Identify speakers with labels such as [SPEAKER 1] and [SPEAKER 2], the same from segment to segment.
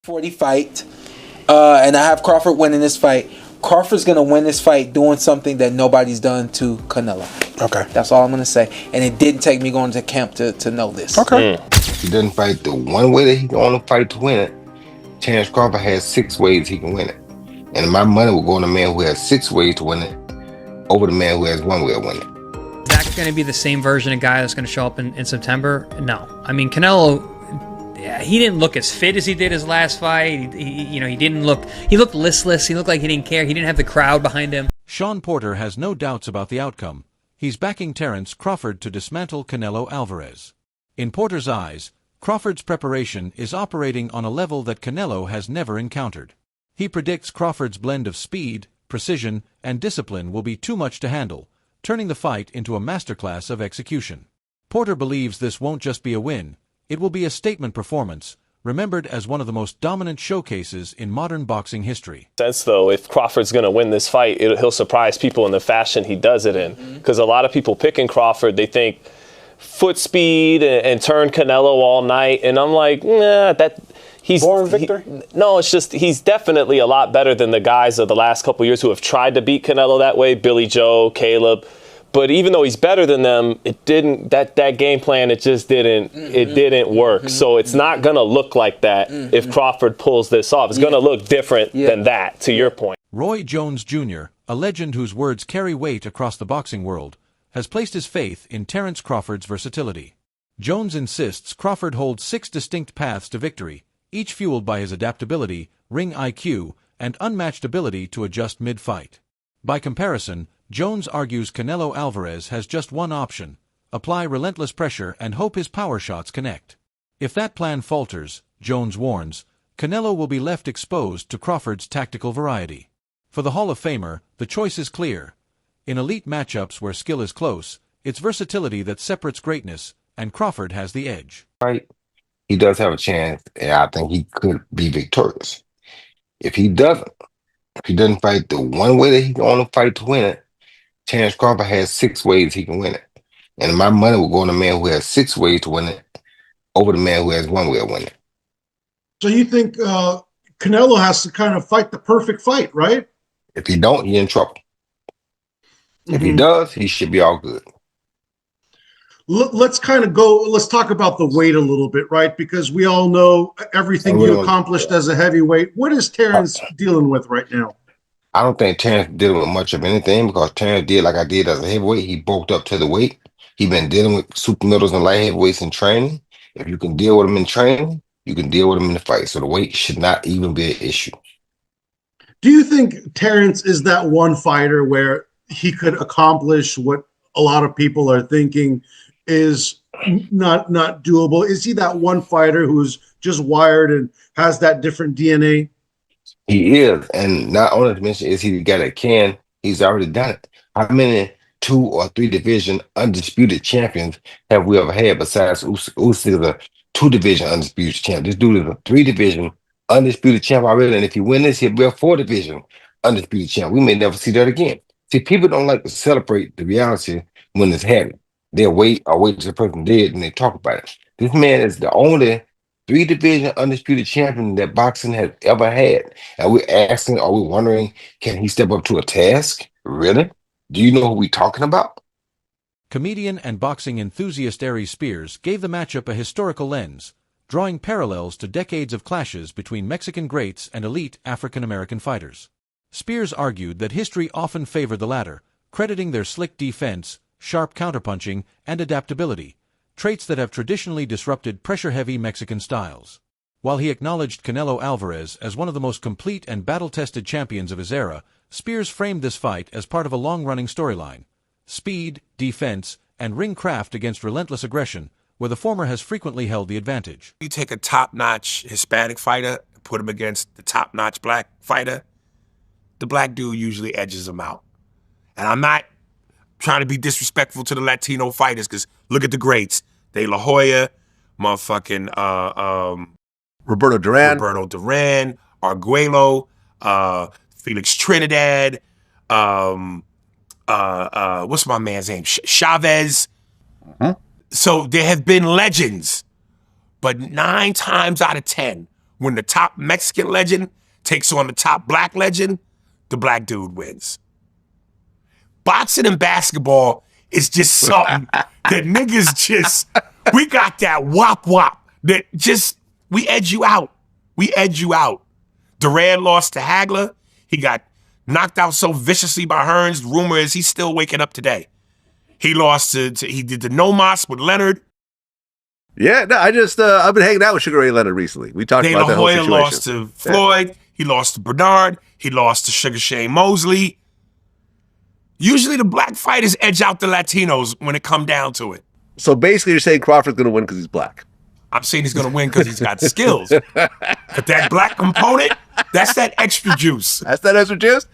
[SPEAKER 1] 40 fight, and I have Crawford winning this fight. Crawford's going to win this fight doing something that nobody's done to Canelo.
[SPEAKER 2] Okay.
[SPEAKER 1] That's all I'm going to say. And it didn't take me going to camp to know this.
[SPEAKER 2] Okay.
[SPEAKER 3] He doesn't fight the one way that he can only fight to win it. Terence Crawford has 6 ways he can win it. And my money will go on the man who has 6 ways to win it over the man who has 1 way to win it.
[SPEAKER 4] Is that going to be the same version of guy that's going to show up in September? No. I mean, Canelo, he didn't look as fit as he did his last fight. He looked listless. He looked like he didn't care. He didn't have the crowd behind him.
[SPEAKER 5] Shawn Porter has no doubts about the outcome. He's backing Terence Crawford to dismantle Canelo Alvarez. In Porter's eyes, Crawford's preparation is operating on a level that Canelo has never encountered. He predicts Crawford's blend of speed, precision, and discipline will be too much to handle, turning the fight into a masterclass of execution. Porter believes this won't just be a win, it will be a statement performance, remembered as one of the most dominant showcases in modern boxing history.
[SPEAKER 6] Sense though, if Crawford's going to win this fight, he'll surprise people in the fashion he does it in. Because a lot of people picking Crawford, they think foot speed and turn Canelo all night, and I'm like, nah, he's
[SPEAKER 2] born victor.
[SPEAKER 6] No, it's just he's definitely a lot better than the guys of the last couple years who have tried to beat Canelo that way, Billy Joe, Caleb. But even though he's better than them, it didn't that game plan. It just didn't. It didn't work. So it's not gonna look like that if Crawford pulls this off. It's gonna look different than that. To your point,
[SPEAKER 5] Roy Jones Jr., a legend whose words carry weight across the boxing world, has placed his faith in Terence Crawford's versatility. Jones insists Crawford holds 6 distinct paths to victory, each fueled by his adaptability, ring IQ, and unmatched ability to adjust mid-fight. By comparison, Jones argues Canelo Alvarez has just one option: apply relentless pressure and hope his power shots connect. If that plan falters, Jones warns, Canelo will be left exposed to Crawford's tactical variety. For the Hall of Famer, the choice is clear. In elite matchups where skill is close, it's versatility that separates greatness, and Crawford has the edge.
[SPEAKER 3] Right? He does have a chance, and I think he could be victorious. If he doesn't fight the one way that he can only fight to win it, Terence Crawford has 6 ways he can win it. And my money will go on the man who has 6 ways to win it over the man who has 1 way to win it.
[SPEAKER 7] So you think Canelo has to kind of fight the perfect fight, right?
[SPEAKER 3] If he don't, he's in trouble. If he does, he should be all good.
[SPEAKER 7] Let's talk about the weight a little bit, right? Because we all know everything you accomplished as a heavyweight. What is Terence dealing with right now?
[SPEAKER 3] I don't think Terence dealing with much of anything, because Terence did like I did as a heavyweight. He bulked up to the weight. He's been dealing with super middles and light heavyweights in training. If you can deal with them in training, you can deal with them in the fight. So the weight should not even be an issue.
[SPEAKER 7] Do you think Terence is that one fighter where he could accomplish what a lot of people are thinking is not doable? Is he that one fighter who's just wired and has that different DNA?
[SPEAKER 3] He is, and not only to mention is he the guy that can, he's already done it. How many 2 or 3 division undisputed champions have we ever had besides Usyk is a 2 division undisputed champ? This dude is a 3 division undisputed champ already, and if he win this, he'll be a 4 division undisputed champ. We may never see that again. See, people don't like to celebrate the reality when it's happening. They'll wait till the person dead and they talk about it. This man is the only 3 division undisputed champion that boxing has ever had. And we're asking, are we wondering, can he step up to a task? Really? Do you know who we're talking about?
[SPEAKER 5] Comedian and boxing enthusiast Aries Spears gave the matchup a historical lens, drawing parallels to decades of clashes between Mexican greats and elite African-American fighters. Spears argued that history often favored the latter, crediting their slick defense, sharp counterpunching, and adaptability, traits that have traditionally disrupted pressure-heavy Mexican styles. While he acknowledged Canelo Alvarez as one of the most complete and battle-tested champions of his era, Spears framed this fight as part of a long-running storyline: speed, defense, and ring craft against relentless aggression, where the former has frequently held the advantage.
[SPEAKER 8] You take a top-notch Hispanic fighter, put him against the top-notch black fighter, the black dude usually edges him out. And I'm not trying to be disrespectful to the Latino fighters, because look at the greats. De La Hoya, motherfucking
[SPEAKER 2] Roberto Duran,
[SPEAKER 8] Arguello, Felix Trinidad, what's my man's name? Chavez. So there have been legends, but 9 times out of 10, when the top Mexican legend takes on the top black legend, the black dude wins. Boxing and basketball is just something that niggas just, we got that wop wop that just, we edge you out. We edge you out. Duran lost to Hagler. He got knocked out so viciously by Hearns. Rumor is he's still waking up today. He lost he did the no mas with Leonard.
[SPEAKER 2] Yeah, no, I've been hanging out with Sugar Ray Leonard recently. We talked about that whole situation.
[SPEAKER 8] Lost to Floyd. He lost to Bernard. He lost to Sugar Shane Mosley. Usually the black fighters edge out the Latinos when it come down to it.
[SPEAKER 2] So basically you're saying Crawford's going to win because he's black.
[SPEAKER 8] I'm saying he's going to win because he's got skills. But that black component, that's that extra juice.
[SPEAKER 2] That's that extra juice?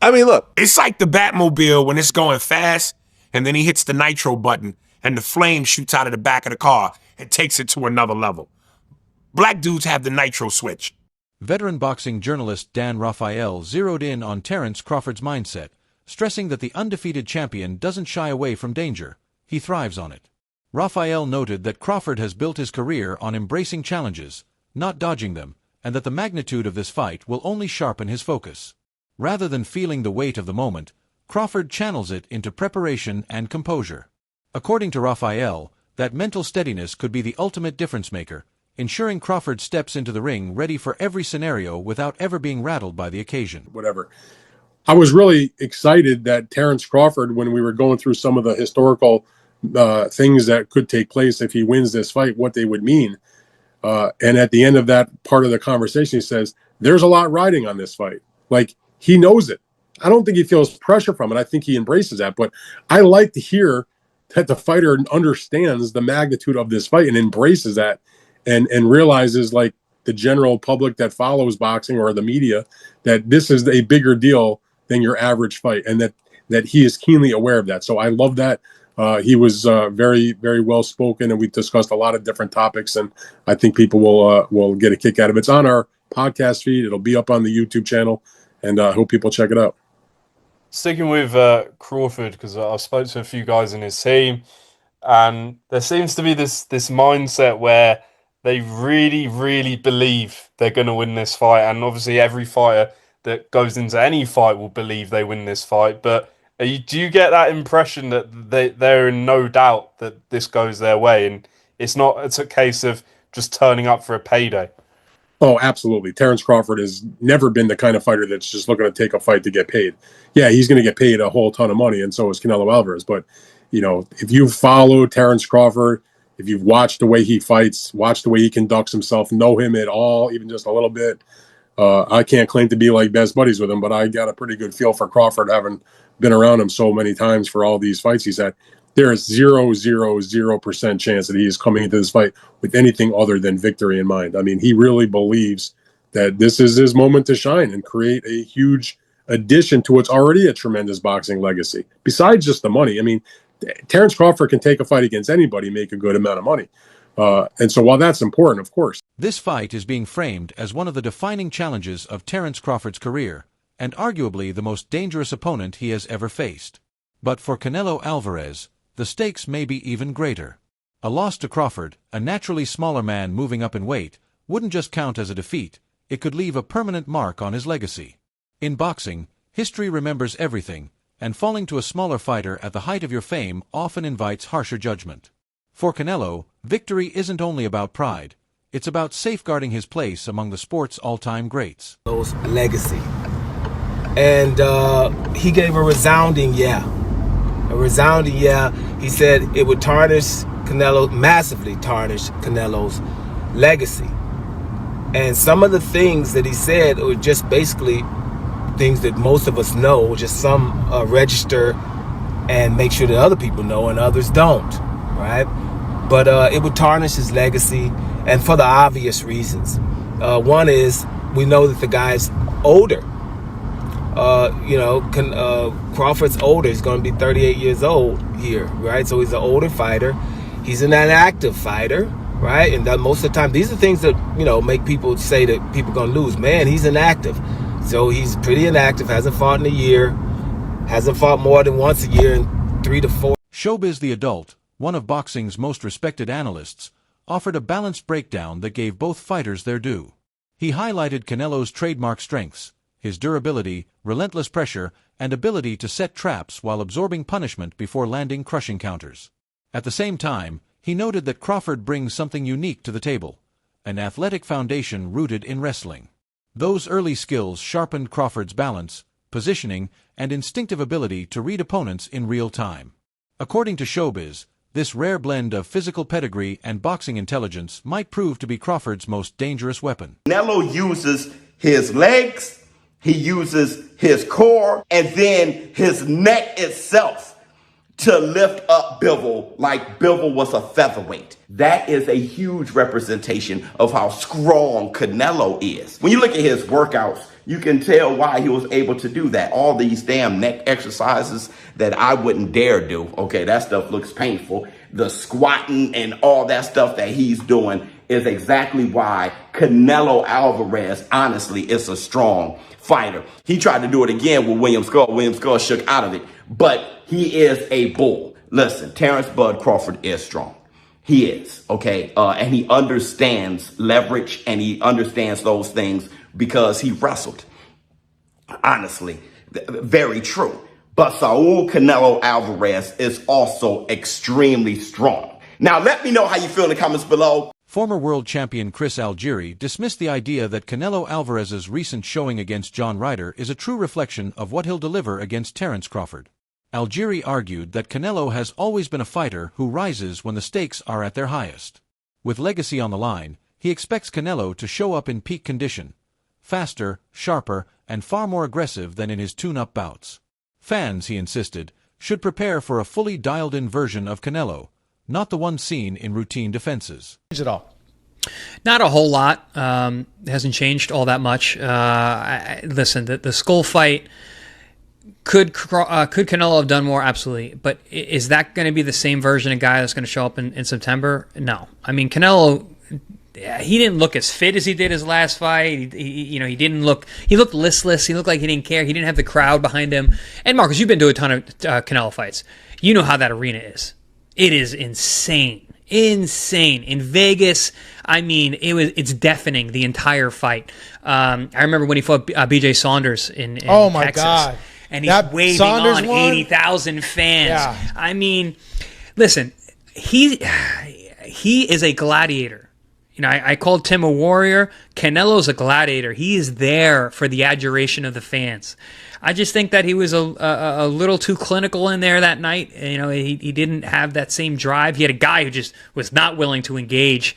[SPEAKER 2] I mean, look.
[SPEAKER 8] It's like the Batmobile when it's going fast and then he hits the nitro button and the flame shoots out of the back of the car and takes it to another level. Black dudes have the nitro switch.
[SPEAKER 5] Veteran boxing journalist Dan Raphael zeroed in on Terence Crawford's mindset, stressing that the undefeated champion doesn't shy away from danger. He thrives on it. Raphael noted that Crawford has built his career on embracing challenges, not dodging them, and that the magnitude of this fight will only sharpen his focus. Rather than feeling the weight of the moment, Crawford channels it into preparation and composure. According to Raphael, that mental steadiness could be the ultimate difference maker, ensuring Crawford steps into the ring ready for every scenario without ever being rattled by the occasion.
[SPEAKER 9] Whatever. I was really excited that Terence Crawford, when we were going through some of the historical things that could take place if he wins this fight, what they would mean. And at the end of that part of the conversation, he says, there's a lot riding on this fight. Like, he knows it. I don't think he feels pressure from it. I think he embraces that. But I like to hear that the fighter understands the magnitude of this fight and embraces that and realizes, like the general public that follows boxing or the media, that this is a bigger deal than your average fight, and that he is keenly aware of that. So I love that. He was very, very well spoken, and we discussed a lot of different topics, and I think people will get a kick out of it. It's on our podcast feed. It'll be up on the YouTube channel, and I hope people check it out.
[SPEAKER 10] Sticking with Crawford, because I've spoken to a few guys in his team, and there seems to be this mindset where they really, really believe they're going to win this fight, and obviously every fighter that goes into any fight will believe they win this fight, but do you get that impression that they're in no doubt that this goes their way, and it's a case of just turning up for a payday?
[SPEAKER 9] Oh, absolutely. Terence Crawford has never been the kind of fighter that's just looking to take a fight to get paid. Yeah, he's going to get paid a whole ton of money, and so is Canelo Alvarez. But, you know, if you follow Terence Crawford, if you've watched the way he fights, watched the way he conducts himself, know him at all, even just a little bit, I can't claim to be like best buddies with him, but I got a pretty good feel for Crawford, having been around him so many times for all these fights he's had. There is 0.000% chance that he is coming into this fight with anything other than victory in mind. I mean, he really believes that this is his moment to shine and create a huge addition to what's already a tremendous boxing legacy. Besides just the money, I mean, Terence Crawford can take a fight against anybody, make a good amount of money. And so while that's important, of course.
[SPEAKER 5] This fight is being framed as one of the defining challenges of Terence Crawford's career, and arguably the most dangerous opponent he has ever faced. But for Canelo Alvarez, the stakes may be even greater. A loss to Crawford, a naturally smaller man moving up in weight, wouldn't just count as a defeat, it could leave a permanent mark on his legacy. In boxing, history remembers everything, and falling to a smaller fighter at the height of your fame often invites harsher judgment. For Canelo, victory isn't only about pride, it's about safeguarding his place among the sport's all-time greats.
[SPEAKER 11] Legacy. And he gave a resounding yeah. A resounding yeah. He said it would massively tarnish Canelo's legacy. And some of the things that he said were just basically things that most of us know, just some register and make sure that other people know and others don't, right? But it would tarnish his legacy, and for the obvious reasons. One is, we know that the guy's older. Crawford's older. He's going to be 38 years old here, right? So he's an older fighter. He's an inactive fighter, right? And most of the time, these are things that, make people say that people are going to lose. Man, he's inactive. So he's pretty inactive, hasn't fought in a year, hasn't fought more than once a year in 3 to 4.
[SPEAKER 5] Showbiz the Adult, one of boxing's most respected analysts, offered a balanced breakdown that gave both fighters their due. He highlighted Canelo's trademark strengths, his durability, relentless pressure, and ability to set traps while absorbing punishment before landing crushing counters. At the same time, he noted that Crawford brings something unique to the table, an athletic foundation rooted in wrestling. Those early skills sharpened Crawford's balance, positioning, and instinctive ability to read opponents in real time. According to Showbiz, this rare blend of physical pedigree and boxing intelligence might prove to be Crawford's most dangerous weapon.
[SPEAKER 12] Canelo uses his legs, he uses his core, and then his neck itself to lift up Bivol like Bivol was a featherweight. That is a huge representation of how strong Canelo is. When you look at his workouts, you can tell why he was able to do that. All these damn neck exercises that I wouldn't dare do. Okay, that stuff looks painful. The squatting and all that stuff that he's doing is exactly why Canelo Alvarez, honestly, is a strong fighter. He tried to do it again with William Skull. William Skull shook out of it, but he is a bull. Listen, Terence Bud Crawford is strong. He is, okay? And he understands leverage and he understands those things because he wrestled. Honestly, very true. But Saul Canelo Alvarez is also extremely strong. Now, let me know how you feel in the comments below.
[SPEAKER 5] Former world champion Chris Algieri dismissed the idea that Canelo Alvarez's recent showing against John Ryder is a true reflection of what he'll deliver against Terence Crawford. Algieri argued that Canelo has always been a fighter who rises when the stakes are at their highest. With legacy on the line, he expects Canelo to show up in peak condition, faster, sharper, and far more aggressive than in his tune-up bouts. Fans, he insisted, should prepare for a fully dialed-in version of Canelo, not the one seen in routine defenses.
[SPEAKER 4] Not a whole lot. Hasn't changed all that much. Listen, the Skull fight, could Canelo have done more? Absolutely. But is that going to be the same version of guy that's going to show up in September? No. I mean, Canelo, he didn't look as fit as he did his last fight. He looked listless. He looked like he didn't care. He didn't have the crowd behind him. And Marcus, you've been to a ton of Canelo fights. You know how that arena is. It is insane. Insane. In Vegas, I mean, it's deafening, the entire fight. I remember when he fought BJ Saunders in
[SPEAKER 13] oh my
[SPEAKER 4] Texas.
[SPEAKER 13] God.
[SPEAKER 4] And he's
[SPEAKER 13] that
[SPEAKER 4] waving
[SPEAKER 13] Saunders
[SPEAKER 4] on
[SPEAKER 13] one?
[SPEAKER 4] 80,000 fans.
[SPEAKER 13] Yeah.
[SPEAKER 4] I mean, listen, he is a gladiator. You know, I called Tim a warrior. Canelo's a gladiator. He is there for the adoration of the fans. I just think that he was a little too clinical in there that night. You know, he didn't have that same drive. He had a guy who just was not willing to engage.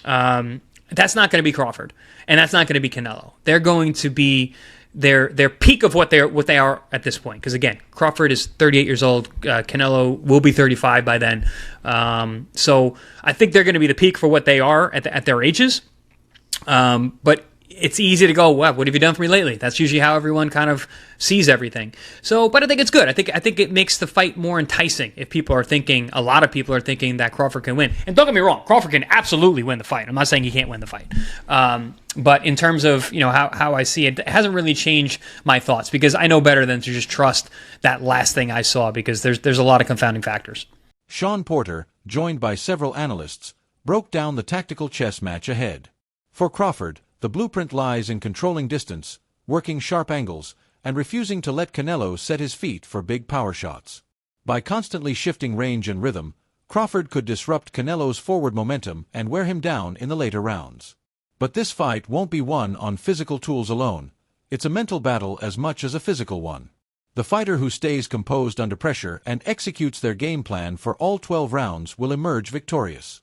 [SPEAKER 4] That's not going to be Crawford, and that's not going to be Canelo. They're going to be their peak of what they are at this point. Because again, Crawford is 38 years old. Canelo will be 35 by then. So I think they're going to be the peak for what they are at their ages. But it's easy to go, what have you done for me lately? That's usually how everyone kind of sees everything. So, but I think it's good. I think it makes the fight more enticing if a lot of people are thinking that Crawford can win. And don't get me wrong, Crawford can absolutely win the fight. I'm not saying he can't win the fight. But in terms of, you know, how I see it, it hasn't really changed my thoughts because I know better than to just trust that last thing I saw because there's a lot of confounding factors.
[SPEAKER 5] Shawn Porter, joined by several analysts, broke down the tactical chess match ahead. For Crawford, the blueprint lies in controlling distance, working sharp angles, and refusing to let Canelo set his feet for big power shots. By constantly shifting range and rhythm, Crawford could disrupt Canelo's forward momentum and wear him down in the later rounds. But this fight won't be won on physical tools alone. It's a mental battle as much as a physical one. The fighter who stays composed under pressure and executes their game plan for all 12 rounds will emerge victorious.